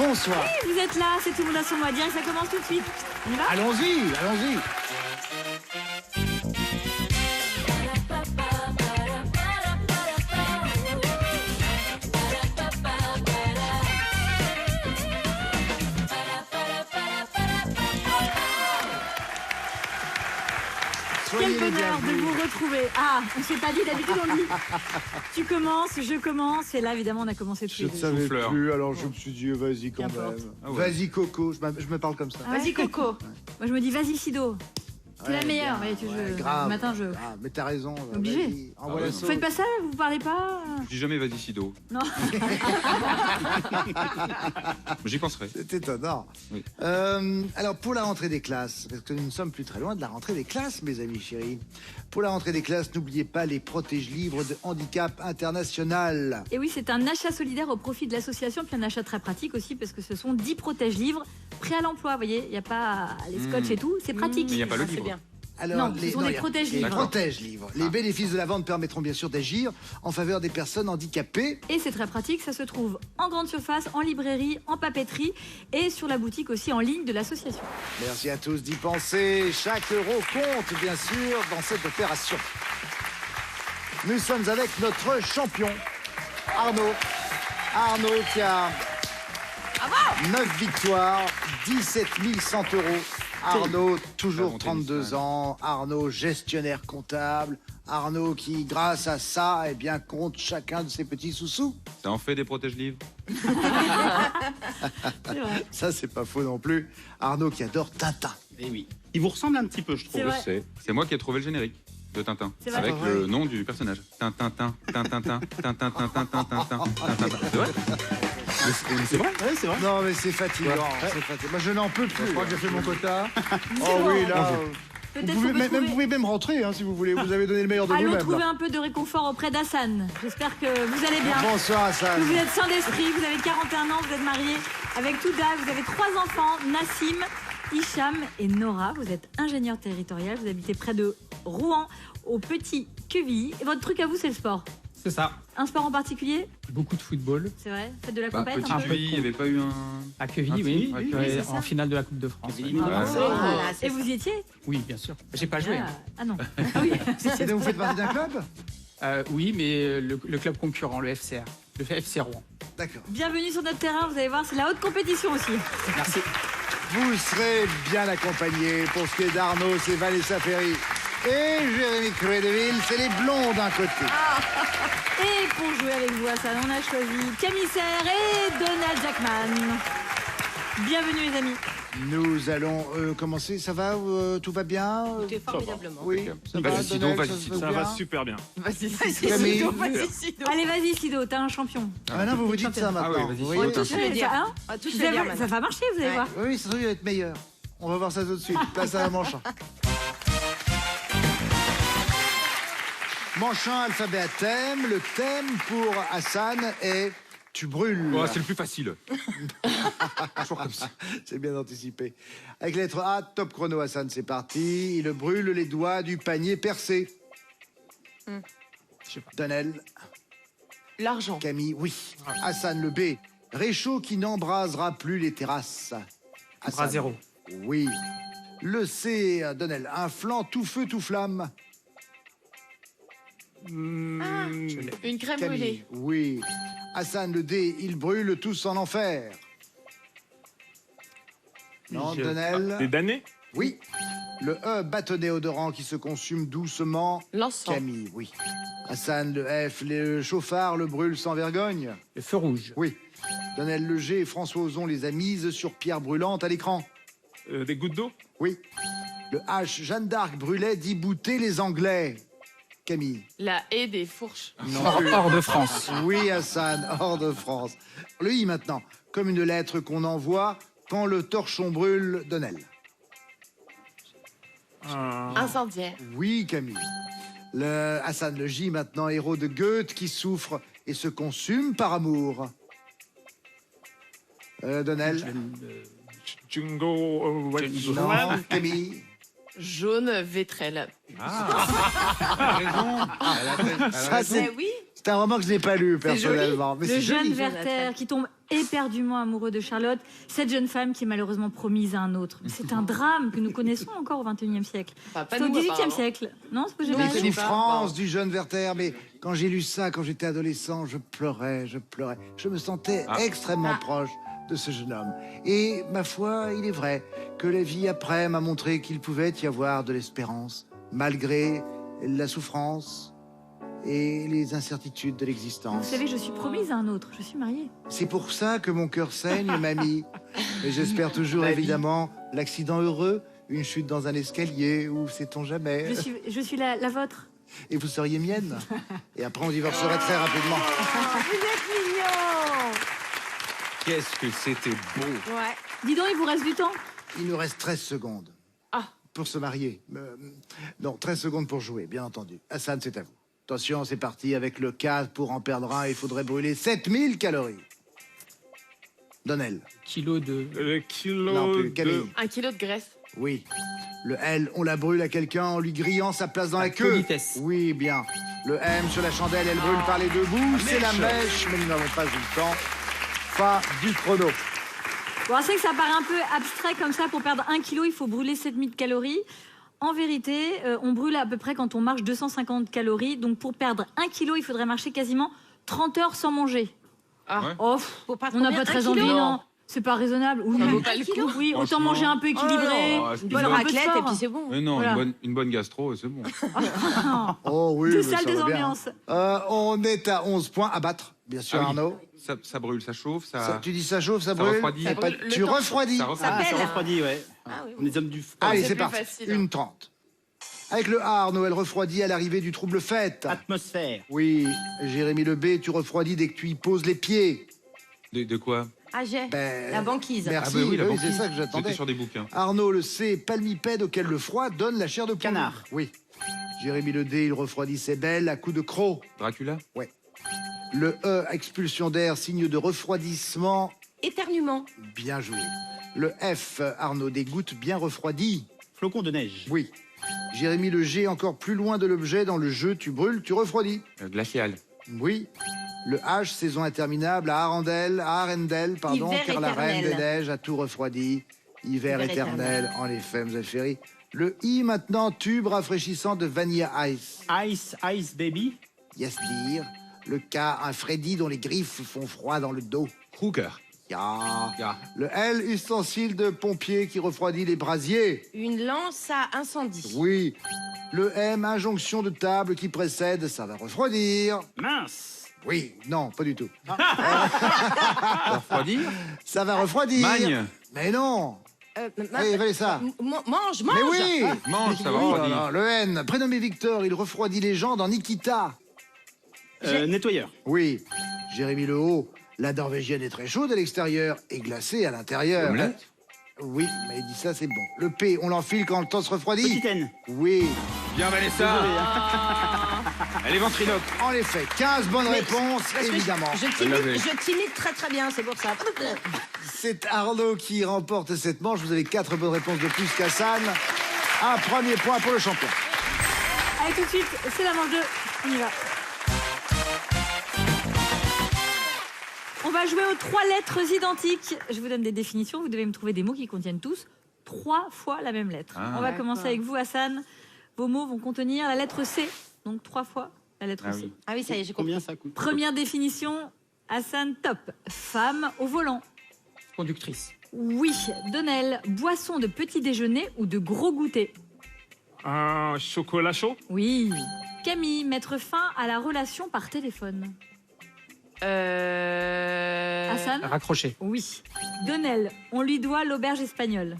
bonsoir. Oui, vous êtes là, c'est tout le monde à son mot à dire et ça commence tout de suite. On y va? Allons-y, allons-y. Quel bonheur de vous retrouver. Ah, on s'est pas dit, d'habitude on dit tu commences, je commence. Et là, évidemment, on a commencé tous Je les ne deux. savais Souffleur. plus, alors je me suis dit, vas-y quand Qu'importe. même. Ah ouais. Vas-y Coco, je me parle comme ça. Ah ouais. Vas-y, Coco. Moi, je me dis, vas-y, Sido. T'es la Ouais, meilleure. bien, Ouais, ouais, grave, le matin, je. grave, mais t'as raison. Obligé. vas-y, envoie Ah la ouais, sauce. Vous faites pas ça? Vous parlez pas? Je dis jamais vas-y Sido. Non. J'y penserai. C'est étonnant. Oui. Alors, pour la rentrée des classes, parce que nous ne sommes plus très loin de la rentrée des classes, mes amis chéris. Pour la rentrée des classes, n'oubliez pas les protège-livres de handicap international. Et oui, c'est un achat solidaire au profit de l'association, puis un achat très pratique aussi, parce que ce sont 10 protège-livres prêts à l'emploi. Vous voyez, il n'y a pas les scotch et tout, c'est pratique. Mais il n'y a pas le C'est livre. bien. Alors, Non, ce sont des il y a- protège-livres. les protège-livres. Les bénéfices de la vente permettront bien sûr d'agir en faveur des personnes handicapées. Et c'est très pratique, ça se trouve en grande surface, en librairie, en papeterie et sur la boutique aussi en ligne de l'association. Merci à tous d'y penser. Chaque euro compte, bien sûr, dans cette opération. Nous sommes avec notre champion, Arnaud. Arnaud qui a 9 victoires, 17 100 euros. Arnaud, toujours Mon 32 tennis, ans. Arnaud, gestionnaire comptable. Arnaud qui, grâce à ça, eh bien, compte chacun de ses petits sous-sous. Ça en fait des protège-livres. C'est vrai. Ça, c'est pas faux non plus. Arnaud qui adore Tintin. Eh oui. Il vous ressemble un petit peu, je trouve. C'est vrai. Je sais. C'est moi qui ai trouvé le générique de Tintin. C'est vrai. Avec C'est vrai. le nom du personnage. Tintin, Tintin, Tintin, Tintin, Tintin, Tintin, Tintin, Tintin. C'est vrai? Mais c'est vrai? Ouais, c'est vrai. Non, mais c'est fatigant. C'est fatigant. Moi, je n'en peux plus. Je crois que j'ai fait mon quota. Oh oui, là. Peut-être Vous qu'on pouvez, peut même, trouver... vous pouvez même rentrer hein, si vous voulez. Vous avez donné le meilleur de Allons vous-même. trouver là. un peu de réconfort auprès d'Hassan. J'espère que vous allez bien. Bonsoir Hassan. Que vous êtes sain d'esprit, vous avez 41 ans, vous êtes marié avec Touda, vous avez 3 enfants, Nassim, Hicham et Nora. Vous êtes ingénieur territorial, vous habitez près de Rouen, au Petit Quevilly. Et votre truc à vous, c'est le sport. C'est ça. Un sport en particulier? Beaucoup de football. C'est vrai? Faites de la Bah, compète petit un peu? Puy, il n'y avait pas eu un. À Quevilly, oui. oui, Ouais, c'est ça. en finale de la Coupe de France. Quevilly, Ouais. Ah, Voilà, c'est et vous y étiez? Oui, bien sûr. J'ai pas joué. Ah non. Ah oui. Et donc, vous faites partie d'un club? Oui, mais le club concurrent, le FCR. Le FC Rouen. D'accord. Bienvenue sur notre terrain, vous allez voir, c'est la haute compétition aussi. Merci. Vous serez bien accompagnés. Pour ce qui est d'Arnaud, c'est Vanessa Ferry. Et Jérémy Crédeville, c'est les blonds d'un côté. Et pour jouer avec vous, Hassan, on a choisi Camille Serre et Donald Jackman. Bienvenue les amis. Nous allons commencer. Ça va? Tout va bien? Tout est formidablement. Oui, ça Vas-y, va, Sido, Donald, vas-y, ça se Sido. passe Ça bien va super bien. Vas-y, Camille. Sido, vas-y, Sido. Allez, vas-y Sido, t'es un champion. Ah, maintenant, vous vous dites ça maintenant. Ah oui, vas-y, Vous Sido, voyez? t'es un Je vais dire. Hein Ah, tout Vous je vais dire avez- ça maintenant. va marcher, vous allez Ouais. voir. Oui, ça va être meilleur. On va voir ça tout de suite. Place à la manche. Manche 1, alphabet à thème. Le thème pour Hassan est tu brûles. Oh, c'est le plus facile. Toujours comme ça. C'est bien anticipé. Avec la lettre A, top chrono Hassan, c'est parti. Il brûle les doigts du panier percé. Donnel, L'argent. Camille, oui. Hassan, le B. Réchaud qui n'embrasera plus les terrasses. Hassan. Bras zéro. Oui. Le C, Donnel, un flanc tout feu, tout flamme. Une crème Camille, brûlée. oui. Hassan, le D, ils brûlent tous en enfer. Non, Donnel. Des damnés? Oui. Le E, bâtonnet odorant qui se consume doucement. L'encens. Camille, oui. Hassan, le F, le chauffard le brûle sans vergogne. Le feu rouge. Oui. Donnel, le G, François Ozon les a mises sur pierre brûlante à l'écran. Des gouttes d'eau? Oui. Le H, Jeanne d'Arc brûlait d'y-bouter les Anglais. Camille. La haie des fourches. Hors de France. Oui, Hassan, hors de France. Le I maintenant, comme une lettre qu'on envoie quand le torchon brûle. Donnel. Incendiaire. Oui, Camille. Le Hassan, le J maintenant, héros de Goethe qui souffre et se consume par amour. Donnel. Jungo. Non, Camille. Jaune Vétrel. T'as raison. Ça, Mais oui. c'est un roman que je n'ai pas lu, C'est joli. personnellement. Mais Le c'est jeune joli. Werther qui tombe éperdument amoureux de Charlotte, cette jeune femme qui est malheureusement promise à un autre. C'est un drame que nous connaissons encore au XXIe siècle. Enfin, pas C'est au nous, XVIIIe apparemment. siècle. Non, c'est pas Non, Les génial. je connais pas. souffrances du jeune Werther, mais quand j'ai lu ça, quand j'étais adolescent, je pleurais. Je me sentais extrêmement proche de ce jeune homme. Et ma foi, il est vrai que la vie après m'a montré qu'il pouvait y avoir de l'espérance, malgré la souffrance et les incertitudes de Vous l'existence. savez, je suis promise à un autre. Je suis mariée. C'est pour ça que mon cœur saigne, mamie. Et j'espère toujours, évidemment, l'accident heureux, une chute dans un escalier, ou sait-on jamais. Je suis la vôtre. Et vous seriez mienne. Et après, on divorcerait très rapidement. Vous êtes mignon. Qu'est-ce que c'était beau. Ouais. Dis donc, il vous reste du temps. Il nous reste 13 secondes. Ah. Pour se marier. Non, 13 secondes pour jouer, bien entendu. Hassan, c'est à vous. Attention, c'est parti avec le 4. Pour en perdre un, il faudrait brûler 7000 calories. Donnel. Kilo de... Le kilo Non, plus. de... Camille. 1 kilo de graisse. Oui. Le L, on la brûle à quelqu'un en lui grillant sa place dans la queue. politesse. Oui, bien. Le M sur la chandelle, elle brûle par les deux bouts. C'est la mèche, mais nous n'avons pas eu le temps. Fin du chrono. Bon, c'est que ça paraît un peu abstrait comme ça. Pour perdre 1 kilo, il faut brûler 7000 calories. En vérité, on brûle à peu près quand on marche 250 calories. Donc pour perdre 1 kilo, il faudrait marcher quasiment 30 heures sans manger. Ah. Ouais. Oh, Faut pas on n'a pas très envie, non. C'est pas raisonnable. Oui, Ça vaut pas le coup. oui, autant Franchement. manger un peu équilibré. Oh, Une Voilà, faire bonne un peu de raclette et sport. puis c'est bon. Mais non, Voilà. une bonne gastro, c'est bon. Oh oui, Deux mais salles, ça deux va bien. ambiances. On est à 11 points à battre, bien sûr, Ah oui. Arnaud. Ça brûle, ça chauffe, Ça, tu dis ça chauffe, ça brûle. refroidit. Eh Ça pas- brûle le tu temps. refroidis. Ça Ça refroidit. Ah, ça pèle. refroidit, ouais. Ah oui, On est hommes du froid. Allez, c'est c'est plus parti. facile. Une 30. Avec le A, Arnaud, elle refroidit à l'arrivée du trouble fête. Atmosphère. Oui, Jérémy le B, tu refroidis dès que tu y poses les pieds. De quoi? Ah, j'ai. Ben, La banquise. Merci, Ah bah oui, la oui, banquise. c'est ça que j'attendais. J'étais sur des bouquins. Arnaud, le C, palmipède auquel le froid donne la chair de poule. Canard. Oui. Jérémy le D, il refroidit ses belles à coups de croc. Dracula? Le E, expulsion d'air, signe de refroidissement. Éternuement. Bien joué. Le F, Arnaud, des gouttes bien refroidies. Flocon de neige. Oui. Jérémy le G, encore plus loin de l'objet, dans le jeu, tu brûles, tu refroidis. Glacial. Oui. Le H, saison interminable, à Arendelle, pardon, Hiver car la reine éternel. des neiges a tout refroidi. Hiver Hiver éternel, en effet, vous avez fait rire. Le I, maintenant, tube rafraîchissant de Vanilla Ice. Ice, ice baby. Yes, dire. Le K, un Freddy dont les griffes font froid dans le dos. Kruger. Ya. Ya. Le L, ustensile de pompier qui refroidit les brasiers. Une lance à incendie. Oui. Le M, injonction de table qui précède, ça va refroidir. Mince. Oui, non, pas du tout. Refroidir? Ça va refroidir. Magne. Mais non. Allez, avalez ça. Mange, mange. Mais oui. Mange, ça va Oh là refroidir. là, le N, prénommé Victor, il refroidit les gens dans Nikita. Nettoyeur. Oui. Jérémy Le Haut, la norvégienne est très chaude à l'extérieur et glacée à l'intérieur. Omelette? Oui, mais il dit ça, c'est bon. Le P, on l'enfile quand le temps se refroidit. Petite N. Oui. Bien, Vanessa. Elle est ventriloque. En effet, 15 bonnes réponses, Parce que évidemment. Elle l'avait. je timide très très bien, c'est pour ça. C'est Arnaud qui remporte cette manche. Vous avez 4 bonnes réponses de plus qu'Hassan. Un premier point pour le champion. Allez, tout de suite, c'est la manche 2. On y va. On va jouer aux 3 lettres identiques. Je vous donne des définitions. Vous devez me trouver des mots qui contiennent tous 3 fois la même lettre. Ah. On va commencer avec vous, Hassan. Vos mots vont contenir la lettre C. Donc 3 fois la lettre Ah C. oui. Ah oui, ça y est, j'ai compris. Combien ça coûte? Première définition, Hassan, top. Femme au volant. Conductrice. Oui. Donnel, boisson de petit déjeuner ou de gros goûter. Un chocolat chaud. Oui. Camille, mettre fin à la relation par téléphone. Hassan. Raccroché. Oui. Donnel, on lui doit l'auberge espagnole.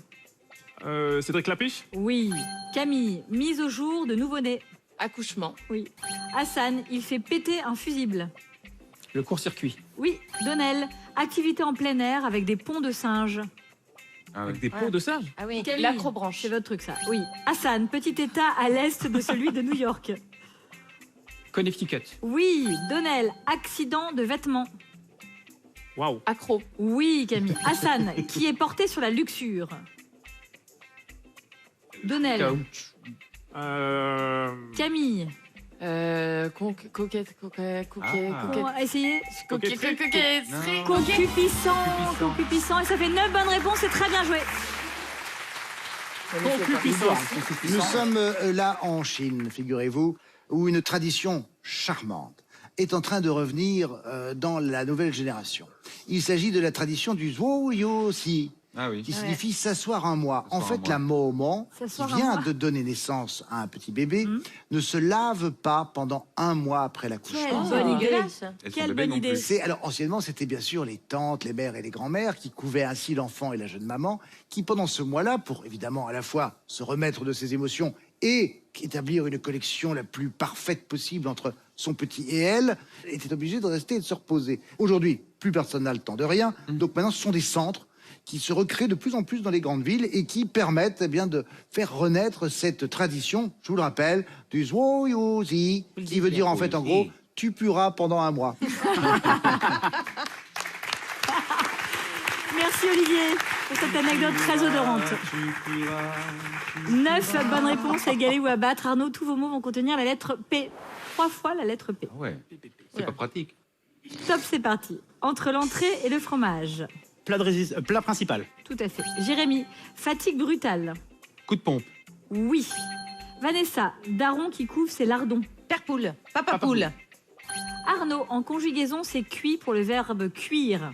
Cédric Lapiche. Oui. Camille, mise au jour de nouveau-né. Accouchement. Oui. Hassan, il fait péter un fusible. Le court-circuit. Oui. Donnel, activité en plein air avec des ponts de singes. Ah ouais. Des pots de singe. Ah oui. Camille, L'acrobranche. c'est votre truc ça. Oui. Hassan, petit état à l'est de celui de New York. Connecticut. Oui. Donnel, accident de vêtements. Waouh. Accro. Oui, Camille. Hassan, qui est porté sur la luxure. Donnel. Caoutchouc. Camille. Coquette. On va essayer. Coquette. Non. Concupissant. Et ça fait 9 bonnes réponses. C'est très bien joué. Nous sommes là en Chine, figurez-vous, où une tradition charmante est en train de revenir dans la nouvelle génération. Il s'agit de la tradition du Zhuo Yu Si, Ah oui. qui signifie s'asseoir un mois. En S'asseoir un fait, mois. la maman, qui S'asseoir un vient mois. de donner naissance à un petit bébé, ne se lave pas pendant un mois après l'accouchement. Quelle bonne idée. dégueulasse. Et son Quelle bébé bonne non idée. plus. Alors, anciennement, c'était bien sûr les tantes, les mères et les grands-mères qui couvaient ainsi l'enfant et la jeune maman, qui pendant ce mois-là, pour évidemment à la fois se remettre de ses émotions et établir une connexion la plus parfaite possible entre son petit et elle, étaient obligés de rester et de se reposer. Aujourd'hui, plus personne n'a le temps de rien, donc maintenant ce sont des centres qui se recréent de plus en plus dans les grandes villes et qui permettent bien de faire renaître cette tradition, je vous le rappelle, du Zhuo Yu Si, qui veut dire en fait en gros, tu pueras pendant un mois. Merci Olivier pour cette anecdote très odorante. 9 bonnes réponses à égaler ou à battre. Arnaud, tous vos mots vont contenir la lettre P. 3 fois la lettre P. Ah ouais, c'est pas pratique. Top, c'est parti. Entre l'entrée et le fromage. Plat principal. Tout à fait. Jérémy, fatigue brutale. Coup de pompe. Oui. Vanessa, daron qui couvre ses lardons. Père Poule. Papa Poule. Arnaud, en conjugaison, c'est cuit pour le verbe cuire.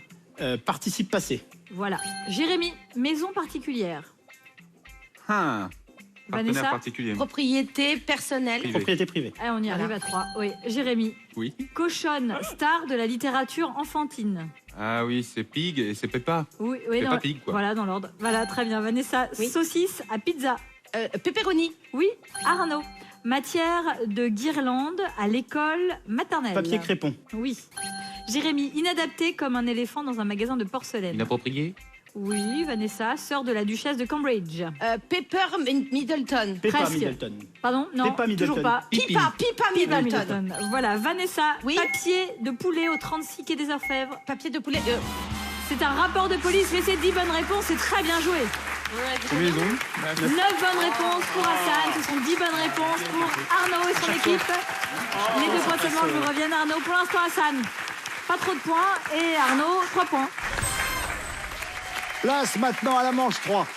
Participe passé. Voilà. Jérémy, maison particulière. Ah. Partenaire Vanessa particulier. Propriété personnelle. Privé. Propriété privée. Ah, on y arrive à 3. Oui. Jérémy, Oui. cochonne, star de la littérature enfantine. Ah oui, c'est Pig et c'est Peppa. Oui, Peppa dans- Pig, quoi. Voilà, dans l'ordre. Voilà, très bien. Vanessa, Oui. saucisse à pizza. Pepperoni. Oui. Arnaud, matière de guirlande à l'école maternelle. Papier crépon. Oui. Jérémy, inadapté comme un éléphant dans un magasin de porcelaine. Inapproprié. Oui, Vanessa, sœur de la duchesse de Cambridge. Pepper Middleton. Peppa Presque. Middleton. Pardon, non, Peppa Middleton. toujours pas. Pipi. Pipa Peppa Middleton. Middleton. Voilà, Vanessa, Oui. papier de poulet au 36 quai des Orfèvres. Papier de poulet. C'est un rapport de police, mais c'est 10 bonnes réponses, c'est très bien joué. Combien ils ont 9 bonnes réponses pour Hassan, ce sont 10 bonnes réponses pour Arnaud et son équipe. Les 2 points seulement vous reviennent, Arnaud. Pour l'instant, Hassan, pas trop de points. Et Arnaud, 3 points. Place maintenant à la manche 3.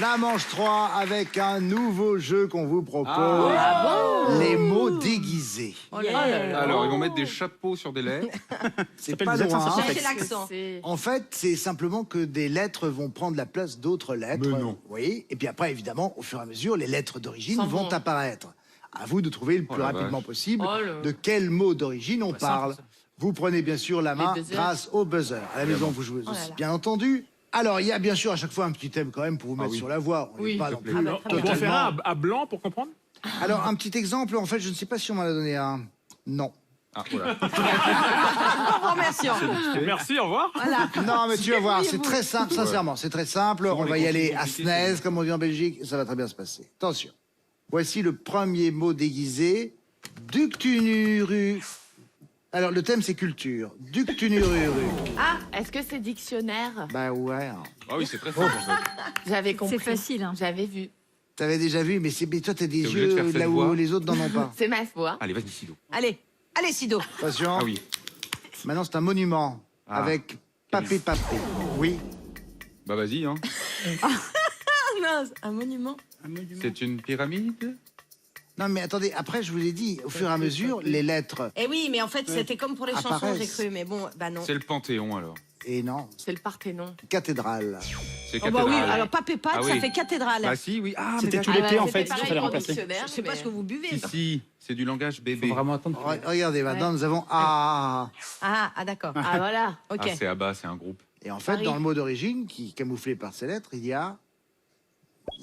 La manche 3 avec un nouveau jeu qu'on vous propose. Les mots déguisés. Alors, ils vont mettre des chapeaux sur des lettres. C'est s'appelle pas des accents loin. circonflexes. J'ai l'accent. En fait, c'est simplement que des lettres vont prendre la place d'autres lettres. Mais non. Oui. Et puis après, évidemment, au fur et à mesure, les lettres d'origine S'en vont vont. apparaître. À vous de trouver le Oh plus la rapidement vache. possible Oh là. de quel mot d'origine on parle. Vous prenez bien sûr la main buzzers. grâce au buzzer. À la maison, vous jouez là aussi, là. bien entendu. Alors, il y a bien sûr à chaque fois un petit thème quand même pour vous mettre oui. sur la voie. On n'est Oui. pas S'il non te plaît. plus Alors, on va en totalement- faire un à blanc pour comprendre. Alors, un petit exemple, en fait, je ne sais pas si on m'en a donné un. Non. Ah, voilà. Remercions. Merci, au revoir. Voilà. Non, mais tu vas voir, c'est Débrouillez-vous. très simple, sincèrement, c'est très simple. Souvent, On va les y aller consignes à compliquées, snaise, comme on dit en Belgique, et ça va très bien se passer. Attention. Voici le premier mot déguisé. Ductunuru. Alors, le thème, c'est culture. Ductunururu. Ah, est-ce que c'est dictionnaire? Bah ouais. Ah oui, c'est très simple en fait. J'avais compris. C'est facile. Hein. J'avais vu. T'avais déjà vu, mais toi, t'as des T'es obligé de faire yeux cette là où voix. les autres n'en ont pas. C'est ma foi. Allez, vas-y, Sido. Allez. Allez, Sido. Attention. Ah oui. Maintenant, c'est un monument Ah. avec papé. Oui. Bah vas-y, hein. Ah mince, un monument. C'est une pyramide. Non, mais attendez, après, je vous ai dit, au fur et à mesure, les lettres. Eh oui, mais en fait, c'était comme pour les chansons, Apparaissent. j'ai cru. Mais bon, bah non. C'est le Panthéon alors. Et non, C'est le Parthénon. cathédrale. C'est Oh bah oui, cathédrale. alors papé pâte, Ah ça oui. fait cathédrale. Bah si, oui. Ah, mais C'était tout d'accord. l'été, en c'était fait, pareil il fallait pour remplacer. dictionnaire, Je sais pas mais- ce que vous buvez. Si, si, c'est du langage bébé. Faut vraiment attendre. Regardez, maintenant, nous avons A. Ah, d'accord. Ah voilà. Ok. Ah, c'est Abba, c'est un groupe. Et en fait, Paris. dans le mot d'origine, qui est camouflé par ces lettres, il y a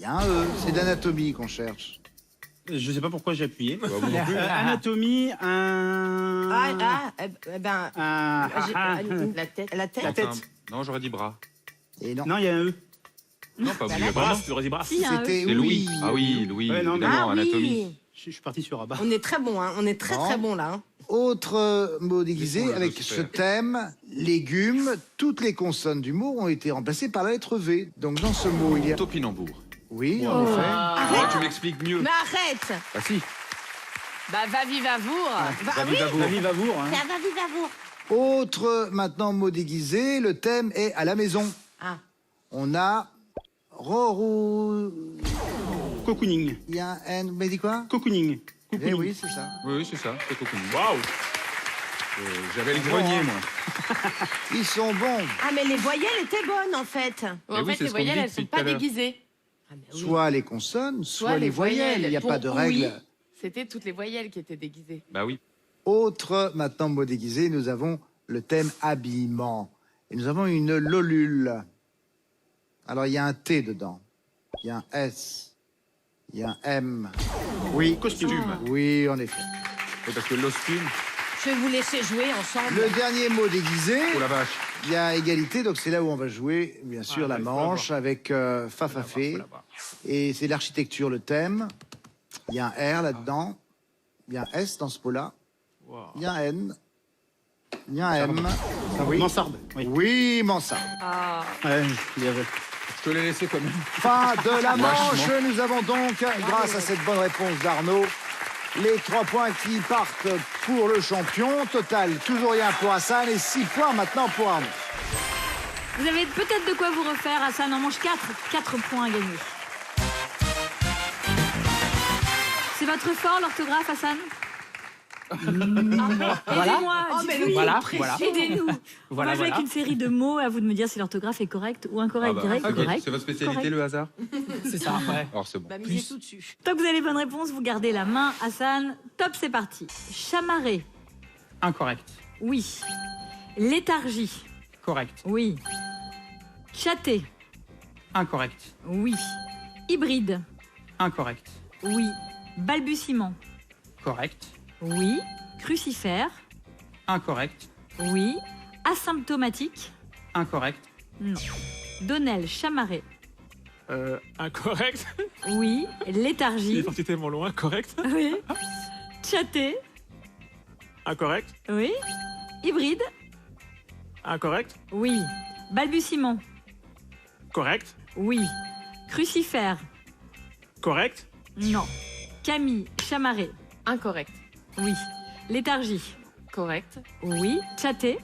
un E. C'est d'anatomie qu'on cherche. Je sais pas pourquoi j'ai appuyé. Bah, moi non plus. Anatomie, Eh ben, j'ai- La tête. la tête. La tête. Enfin, non, j'aurais dit bras. Et non, Non, il y a un E. Non, pas Bah, vous. la Bras, Vraiment. tu aurais dit bras. Si, hein, c'était C'est Louis. oui. Ah oui, Louis, Ouais, non, évidemment, Ah anatomie. oui. Je suis parti sur Abba. On est très bon, hein. On est très Bon. très bon là. hein. Autre mot déguisé Laissons-le avec aussi ce faire. thème, légumes, toutes les consonnes du mot ont été remplacées par la lettre V. Donc dans ce mot, il y a... Topinambour. Oui, en effet. Oh, tu m'expliques mieux. Mais arrête. Bah si. Bah, va vivavour. La vie va vous, hein. Ça va, vive à vous. Autre, maintenant, mot déguisé, le thème est à la maison. Ah. On a... Rorou... Cocooning. Il y a un N... Mais dis quoi? Cocooning. Eh oui, c'est ça. Oui, c'est ça. C'est cocooning. Waouh. J'avais le grenier, moi. Ils sont bons. Ah, mais les voyelles étaient bonnes, en fait. Ou en oui, fait, c'est les ce qu'on dit voyelles, elles depuis sont tout pas à l'heure. déguisées. Ah, mais oui. Soit les consonnes, soit les voyelles. Il n'y a pas de Pour règle. oui, c'était toutes les voyelles qui étaient déguisées. Bah oui. Autre, maintenant, mot déguisé, nous avons le thème habillement. Et nous avons une lolule. Alors, il y a un T dedans. Il y a un S. Il y a un M. Oui. Costume. Oui, en effet. Et parce que l'ostume, Je vais vous laisser jouer ensemble. Le dernier mot déguisé, oh la vache. il y a égalité, donc c'est là où on va jouer, bien sûr, Ah, la il faut manche avec Fafafé. Faut l'avoir. Et c'est l'architecture, le thème. Il y a un R là-dedans. Il y a un S dans ce pot-là. Wow. Il y a un N. Il y a un M. Oui. Mansarde. Oui. Oui, mansarde. Ah. Ouais, il y avait. Je te l'ai laissé quand même. Fin de la manche. Nous avons donc, grâce à cette bonne réponse d'Arnaud, les 3 points qui partent pour le champion. Total, toujours rien pour Hassan et 6 points maintenant pour Arnaud. Vous avez peut-être de quoi vous refaire. Hassan en mange 4. 4 points à gagner. C'est votre fort, l'orthographe, Hassan? Aidez-moi, Oh, mais dites-lui. le Voilà, pression. voilà. Aidez-nous. Voilà, On va jouer voilà. avec une série de mots. À vous de me dire si l'orthographe est correcte ou incorrecte. Ah bah, Direct, ok, correct. c'est votre spécialité, Correct. le hasard. C'est ça, ouais. Alors c'est bon. Bah, misez tout dessus. Tant que vous avez les bonnes réponses, vous gardez la main. Hassan, top, c'est parti. Chamarré, Incorrect. oui. Léthargie, Correct. oui. Chatter, Incorrect. oui. Hybride, Incorrect. oui. Balbutiement, Correct. oui. Crucifère, Incorrect. oui. Asymptomatique, Incorrect. non. Donnel, chamarré, Incorrect. oui. Il est Léthargie, parti tellement loin. Correct. oui. Chatter, Incorrect. oui. Hybride, Incorrect. oui. Balbutiement, Correct. oui. Crucifère, Correct. non. Camille, chamarré, Incorrect. oui. Léthargie, Correct. oui. Chatter,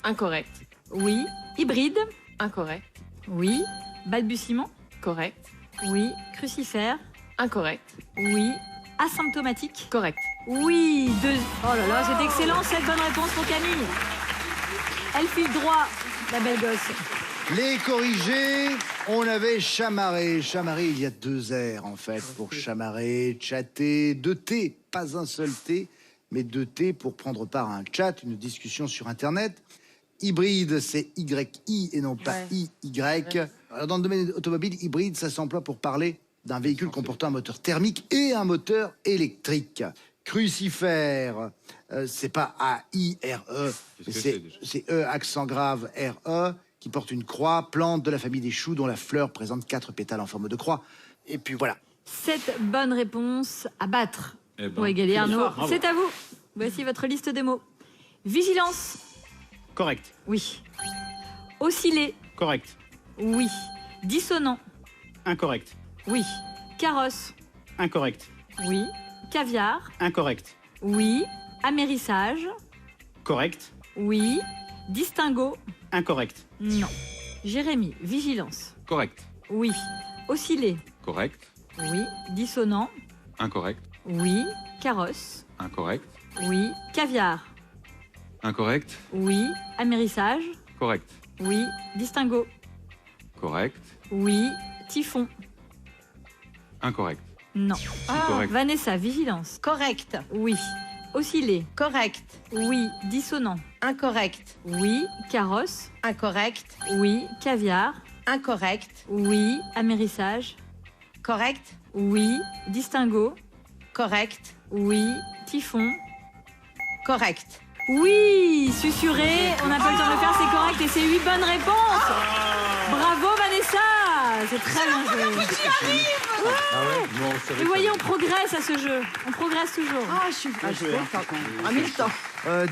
Incorrect. oui. Hybride, Incorrect. oui. Balbutiement, Correct. oui. Crucifère, Incorrect. oui. Asymptomatique, Correct. oui. Deux. Oh là là, c'est excellent cette bonne réponse pour Camille. Elle file droit, la belle gosse. Les corrigés, on avait chamarré. Chamarré, il y a 2 R en fait pour chamarrer, chatter, 2 T, pas un seul T, mais 2 T pour prendre part à un chat, une discussion sur Internet. Hybride, c'est YI et non pas Ouais. IY. Alors, dans le domaine automobile, hybride, ça s'emploie pour parler d'un véhicule comportant un moteur thermique et un moteur électrique. Crucifère, c'est pas A-I-R-E, Qu'est-ce que c'est c'est, déjà c'est E accent grave R-E, qui porte une croix, plante de la famille des choux dont la fleur présente 4 pétales en forme de croix. Et puis voilà. 7 bonnes réponses à battre Eh ben, pour égaler Arnaud. fort, bravo. C'est à vous. Voici votre liste des mots. Vigilance, Correct. oui. Osciller, Correct. oui. Dissonant, Incorrect. oui. Carrosse, Incorrect. oui. Caviar, Incorrect. oui. Amérissage, Correct. oui. Distinguo, Incorrect. non. Jérémy, vigilance, Correct. oui. Osciller, Correct. oui. Dissonant, Incorrect. oui. Carrosse, Incorrect. oui. Caviar, Incorrect. oui. Amérissage, Correct. oui. Distinguo, Correct. oui. Typhon, Incorrect. non. Correct. Vanessa, vigilance, Correct. oui. Osciller, Correct. oui. Dissonant, Incorrect. oui. Carrosse, Incorrect. oui. Caviar, Incorrect. oui. Amérissage, Correct. oui. Distinguo, Correct. oui. Typhon, Correct. oui. Susurré, on n'a pas le temps de le faire, c'est correct et c'est 8 bonnes réponses. Bravo Vanessa. c'est très bien joué. Vous voyez, on progresse à ce jeu. On progresse toujours. Ah, je suis contente. En même temps.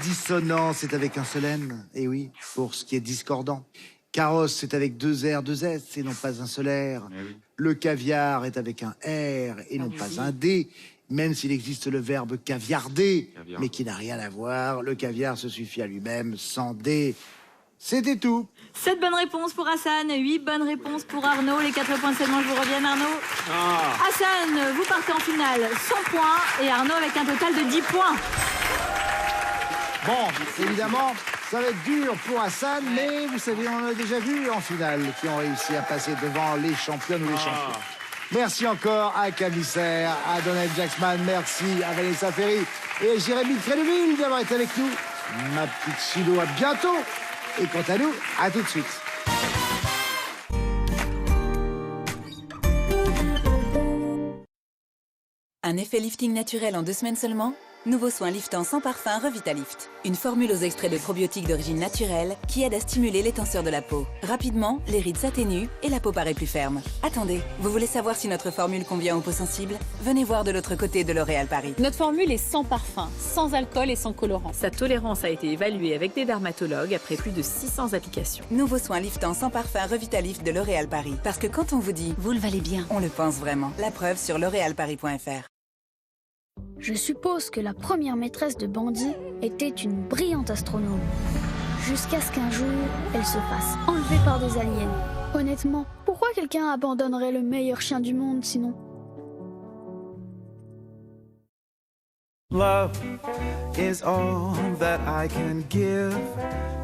Dissonant, c'est avec un seul N. Et oui, pour ce qui est discordant. Carrosse, c'est avec 2 R, 2 S et non pas un seul R. Le caviar est avec un R et non pas un D. Même s'il existe le verbe caviarder, mais qui n'a rien à voir. Le caviar se suffit à lui-même, sans D. C'était tout. 7 bonnes réponses pour Hassan, 8 bonnes réponses pour Arnaud. Les 4 points de cette manche vous reviennent, Arnaud. Hassan, vous partez en finale 100 points et Arnaud avec un total de 10 points. Bon, évidemment, ça va être dur pour Hassan, mais vous savez, on en a déjà vu en finale qui ont réussi à passer devant les championnes ou les champions. Merci encore à Camille Serre, à Donald Jacksman, merci à Vanessa Ferry et à Jérémy Crédeville d'avoir été avec nous. Ma petite Chilo, à bientôt. Et quant à nous, à tout de suite. Un effet lifting naturel en 2 semaines seulement? Nouveau soin liftant sans parfum Revitalift. Une formule aux extraits de probiotiques d'origine naturelle qui aide à stimuler les tenseurs de la peau. Rapidement, les rides s'atténuent et la peau paraît plus ferme. Attendez, vous voulez savoir si notre formule convient aux peaux sensibles? Venez voir de l'autre côté de L'Oréal Paris. Notre formule est sans parfum, sans alcool et sans colorant. Sa tolérance a été évaluée avec des dermatologues après plus de 600 applications. Nouveau soin liftant sans parfum Revitalift de L'Oréal Paris. Parce que quand on vous dit « vous le valez bien », on le pense vraiment. La preuve sur l'oréalparis.fr. Je suppose que la première maîtresse de Bandit était une brillante astronome. Jusqu'à ce qu'un jour, elle se fasse enlever par des aliens. Honnêtement, pourquoi quelqu'un abandonnerait le meilleur chien du monde sinon? Love is all that I can give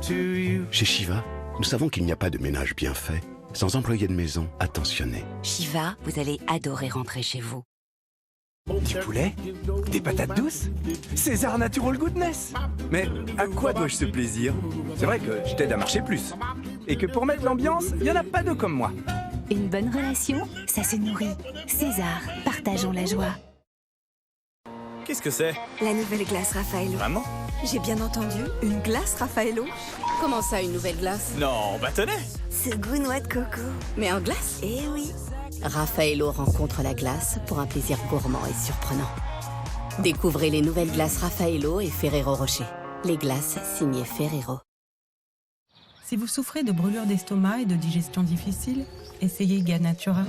to you. Chez Shiva, nous savons qu'il n'y a pas de ménage bien fait sans employés de maison attentionnés. Shiva, vous allez adorer rentrer chez vous. Du poulet? Des patates douces? César Natural Goodness! Mais à quoi dois-je ce plaisir? C'est vrai que je t'aide à marcher plus. Et que pour mettre l'ambiance, il n'y en a pas deux comme moi. Une bonne relation, ça se nourrit. César, partageons la joie. Qu'est-ce que c'est? La nouvelle glace Raffaello. Vraiment? J'ai bien entendu, une glace Raffaello. Comment ça, une nouvelle glace? Non, bâtonnet! Ce goût noix de coco. Mais en glace? Eh oui. Raffaello rencontre la glace pour un plaisir gourmand et surprenant. Découvrez les nouvelles glaces Raffaello et Ferrero Rocher. Les glaces signées Ferrero. Si vous souffrez de brûlures d'estomac et de digestion difficile, essayez Ganatura.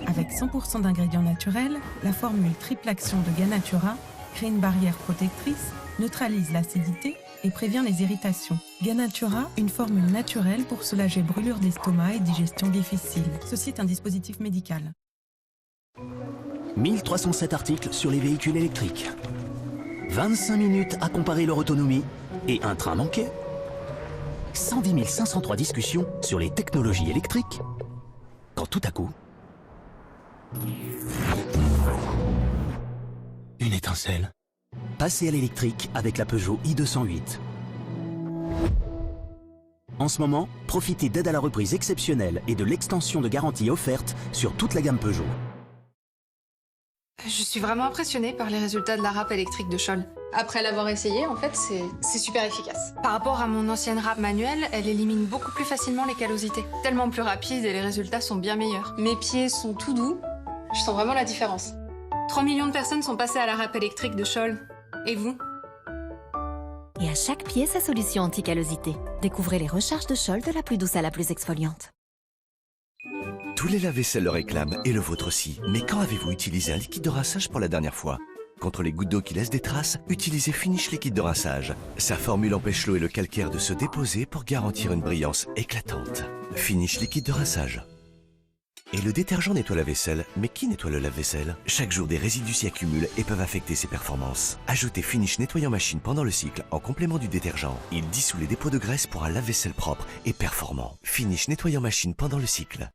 Avec 100% d'ingrédients naturels, la formule triple action de Ganatura crée une barrière protectrice, neutralise l'acidité et prévient les irritations. Ganatura, une formule naturelle pour soulager brûlures d'estomac et digestion difficile. Ceci est un dispositif médical. 1307 articles sur les véhicules électriques. 25 minutes à comparer leur autonomie et un train manqué. 110 503 discussions sur les technologies électriques. Quand tout à coup... une étincelle. Passez à l'électrique avec la Peugeot i208. En ce moment, profitez d'aides à la reprise exceptionnelles et de l'extension de garantie offerte sur toute la gamme Peugeot. Je suis vraiment impressionnée par les résultats de la râpe électrique de Scholl. Après l'avoir essayé, en fait, c'est super efficace. Par rapport à mon ancienne râpe manuelle, elle élimine beaucoup plus facilement les callosités. Tellement plus rapide et les résultats sont bien meilleurs. Mes pieds sont tout doux, je sens vraiment la différence. 3 millions de personnes sont passées à la râpe électrique de Scholl. Et vous? Et à chaque pied, sa solution anti-callosité. Découvrez les recharges de Scholl de la plus douce à la plus exfoliante. Tous les lave-vaisselle le réclament et le vôtre aussi. Mais quand avez-vous utilisé un liquide de rinçage pour la dernière fois? Contre les gouttes d'eau qui laissent des traces, utilisez Finish liquide de rinçage. Sa formule empêche l'eau et le calcaire de se déposer pour garantir une brillance éclatante. Finish liquide de rinçage. Et le détergent nettoie la vaisselle, mais qui nettoie le lave-vaisselle? Chaque jour, des résidus s'y accumulent et peuvent affecter ses performances. Ajoutez Finish nettoyant machine pendant le cycle en complément du détergent. Il dissout les dépôts de graisse pour un lave-vaisselle propre et performant. Finish nettoyant machine pendant le cycle.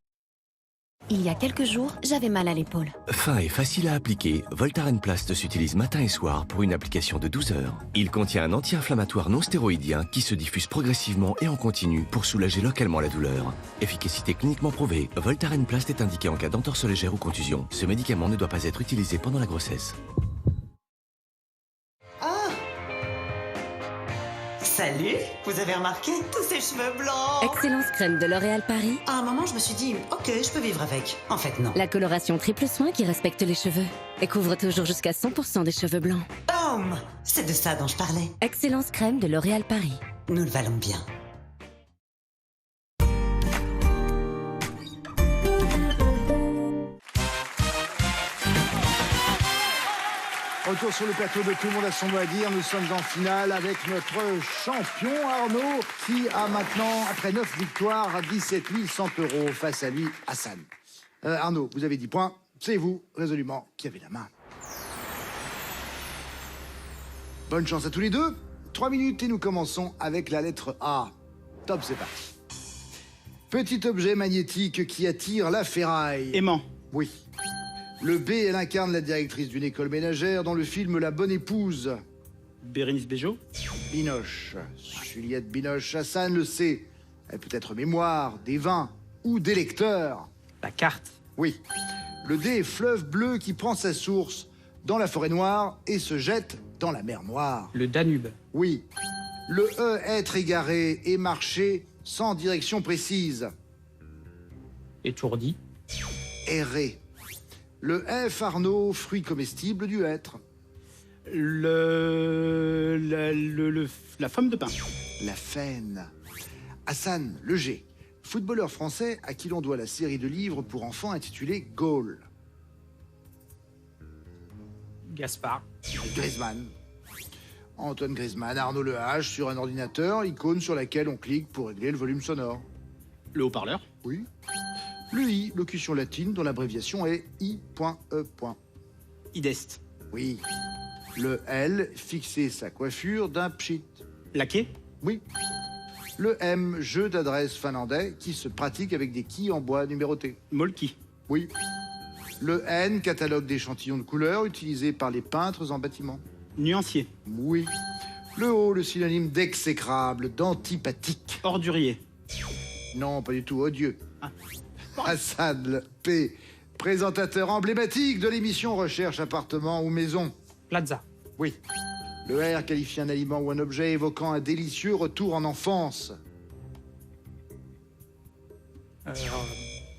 Il y a quelques jours, j'avais mal à l'épaule. Fin et facile à appliquer, Voltaren Plast s'utilise matin et soir pour une application de 12 heures. Il contient un anti-inflammatoire non stéroïdien qui se diffuse progressivement et en continu pour soulager localement la douleur. Efficacité cliniquement prouvée, Voltaren Plast est indiqué en cas d'entorse légère ou contusion. Ce médicament ne doit pas être utilisé pendant la grossesse. Salut, vous avez remarqué tous ces cheveux blancs? Excellence crème de L'Oréal Paris. À un moment, je me suis dit, ok, je peux vivre avec. En fait, non. La coloration triple soin qui respecte les cheveux et couvre toujours jusqu'à 100% des cheveux blancs. Boum! C'est de ça dont je parlais. Excellence crème de L'Oréal Paris. Nous le valons bien. Retour sur le plateau de Tout le monde a son mot à dire. Nous sommes en finale avec notre champion Arnaud qui a maintenant, après 9 victoires, 17 100 € face à lui, Hassan. Arnaud, vous avez 10 points. C'est vous, résolument, qui avez la main. Bonne chance à tous les deux. 3 minutes et nous commençons avec la lettre A. Top, c'est parti. Petit objet magnétique qui attire la ferraille. Aimant. Oui. Le B, elle incarne la directrice d'une école ménagère dans le film La Bonne Épouse. Bérénice Bejo. Binoche. Juliette Binoche. Hassan, le C. Elle peut être mémoire, des vins ou des lecteurs. La carte. Oui. Le D, fleuve bleu qui prend sa source dans la forêt noire et se jette dans la mer Noire. Le Danube. Oui. Le E, être égaré et marcher sans direction précise. Étourdi. Errer. Le F, Arnaud, fruit comestible du hêtre. La pomme de pin. La faine. Hassan, le G, footballeur français à qui l'on doit la série de livres pour enfants intitulée Goal. Gaspard. Griezmann. Antoine Griezmann, Arnaud le H, sur un ordinateur, icône sur laquelle on clique pour régler le volume sonore. Le haut-parleur. Oui. Le I, locution latine dont l'abréviation est I.E. Idest. Oui. Le L, fixer sa coiffure d'un pchit. Laquais. Oui. Le M, jeu d'adresse finlandais qui se pratique avec des quilles en bois numérotés. Molki. Oui. Le N, catalogue d'échantillons de couleurs utilisés par les peintres en bâtiment. Nuancier. Oui. Le O, le synonyme d'exécrable, d'antipathique. Ordurier. Non, pas du tout, odieux. Ah. Hassan, le P, présentateur emblématique de l'émission Recherche appartement ou maison. Plaza. Oui. Le R qualifie un aliment ou un objet évoquant un délicieux retour en enfance.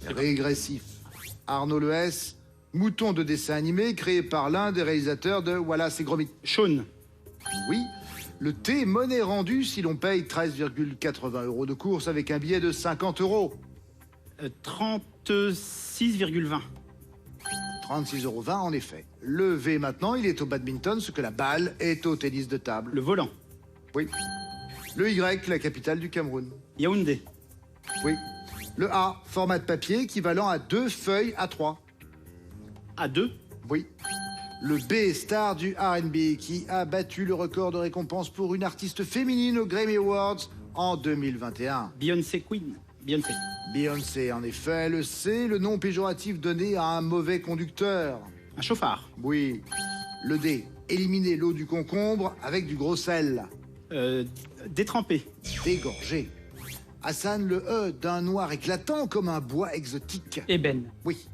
Régressif. Arnaud le S, mouton de dessin animé créé par l'un des réalisateurs de Wallace et Gromit. Shaun. Oui. Le T, monnaie rendue si l'on paye 13,80 € de course avec un billet de 50 €. 36,20. 36,20 € en effet. Le V maintenant, il est au badminton, ce que la balle est au tennis de table. Le volant. Oui. Le Y, la capitale du Cameroun. Yaoundé. Oui. Le A, format de papier équivalent à 2 feuilles A3. A2. Oui. Le B, star du R&B, qui a battu le record de récompense pour une artiste féminine aux Grammy Awards en 2021. Beyoncé Queen. Beyoncé. Beyoncé, en effet. Le C, le nom péjoratif donné à un mauvais conducteur. Un chauffard. Oui. Le D, éliminer l'eau du concombre avec du gros sel. Détrempé. Dégorgé. Hassan, le E, d'un noir éclatant comme un bois exotique. Ébène. Oui.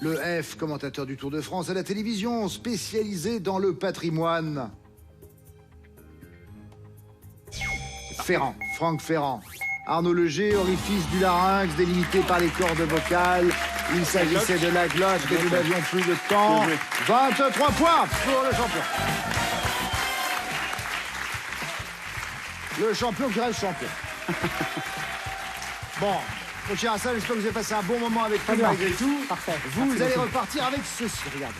Le F, commentateur du Tour de France à la télévision, spécialisé dans le patrimoine. Ferrand, Franck Ferrand. Arnaud le G, orifice du larynx délimité par les cordes vocales. Il s'agissait de la glotte, mais nous n'avions plus de temps. 23 points pour le champion. Le champion qui reste champion. Bon, mon cher Hassan, j'espère que vous avez passé un bon moment avec nous malgré tout. Parfait. Vous Merci allez beaucoup. repartir avec ceci, regardez.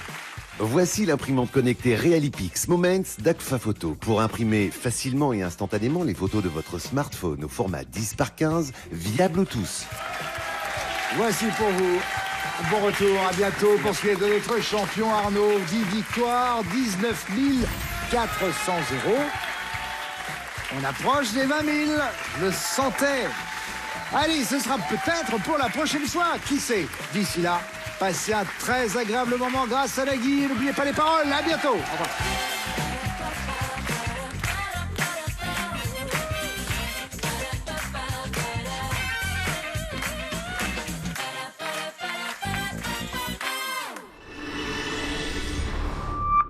Voici l'imprimante connectée Realipix Moments d'Agfa Photo pour imprimer facilement et instantanément les photos de votre smartphone au format 10 par 15 via Bluetooth. Voici pour vous. Bon retour, à bientôt pour ce qui est de notre champion Arnaud. 10 victoires, 19 400 €. On approche des 20 000, je le sentais. Allez, ce sera peut-être pour la prochaine fois, qui sait. D'ici là, passez un très agréable moment grâce à la Guy. N'oubliez pas les paroles, à bientôt. Au revoir.